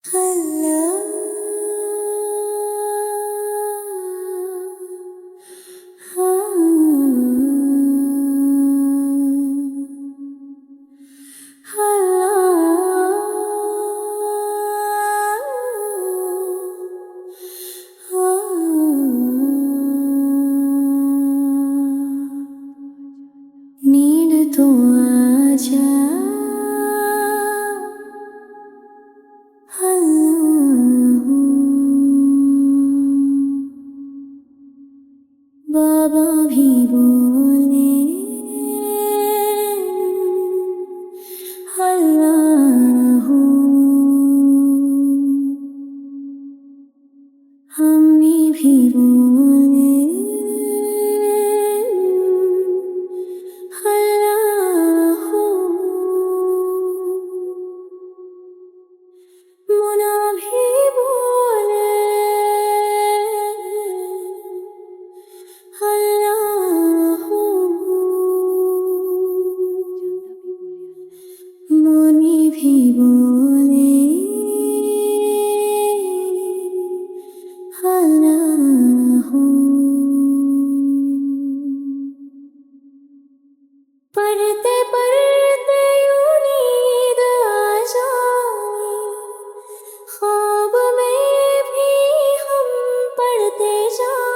अल्लाह नींद तो आजा बाबा भी बोले अल्लाहू, हमें भी बोले अल्लाहू, मुना भी बोले अल्लाहू, मुनी भी बोले अल्लाहू। पढ़ते पढ़ते यूं नींद आ जाए, ख्वाब में भी हम पढ़ते जाए।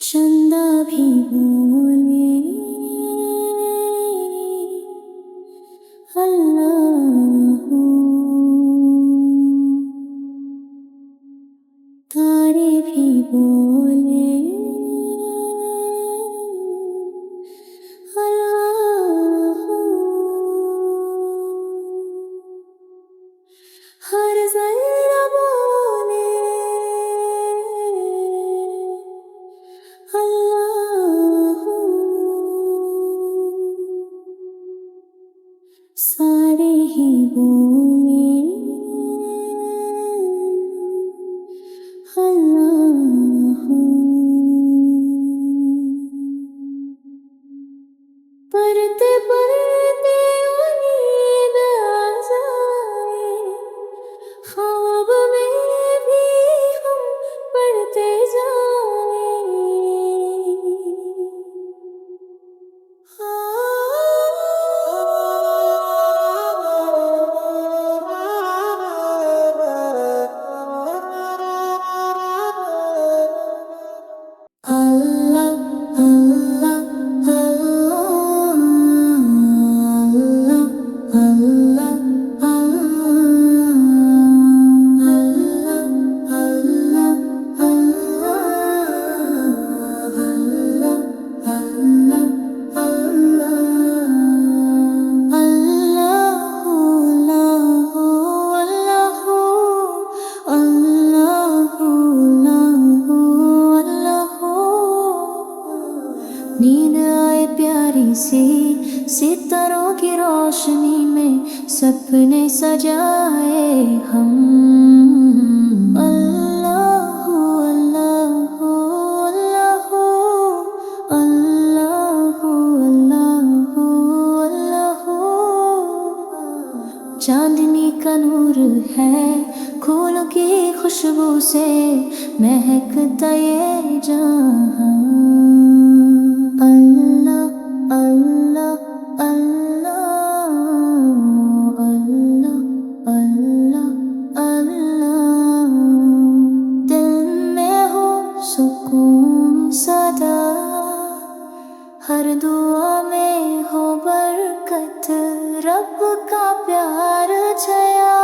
चंदा भी बोले अल्लाहू, तारे भी बोले अल्लाहू, हर ज़र्रा बोले अल्लाहू, सारे ही बोले अल्लाहू। पढ़ते पढ़ते यूं नींद आ जाए, ख्वाब में भी हम पढ़ते जाए। अल्लाह अल्लाह अल्लाह अल्लाह नींद आए प्यारी सी सितारों की रोशनी में सपने सजाए हम। अल्लाहू अल्लाहू अल्लाहू अल्लाहू अल्लाहू अल्लाहू। चांदनी का नूर है, फूलों की खुशबू से महकता ये जहां। अल्लाह अल्लाह अल्लाह अल्लाह अल्लाह अल्लाह। दिल में हो सुकून सदा, हर दुआ में हो बरकत, रब का प्यार छाया।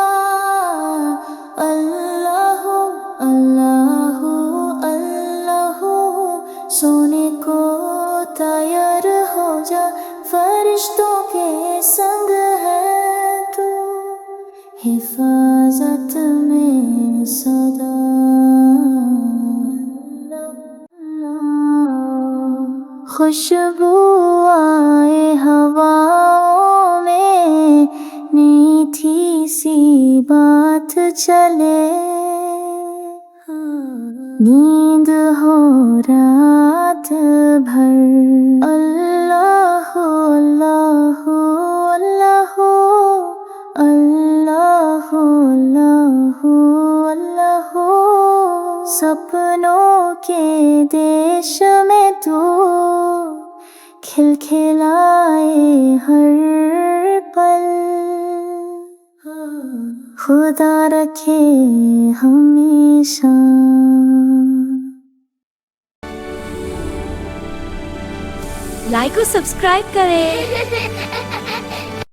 अल्लाहू अल्लाहू अल्लाहू, सोने को तैयार हो जा, फरिश्तों के संग है तू, हिफाजत में सदा। खुशबू आए हवाओं में मीठी सी बात चले, नींद हो रात भर। अल्लाह अल्लाह अल्लाह अल्लाह अल्लाह अल्लाह। सपनों के देश में तू खिलखिलाए हर पल। खुदा रखे हमेशा। लाइक और सब्सक्राइब करें।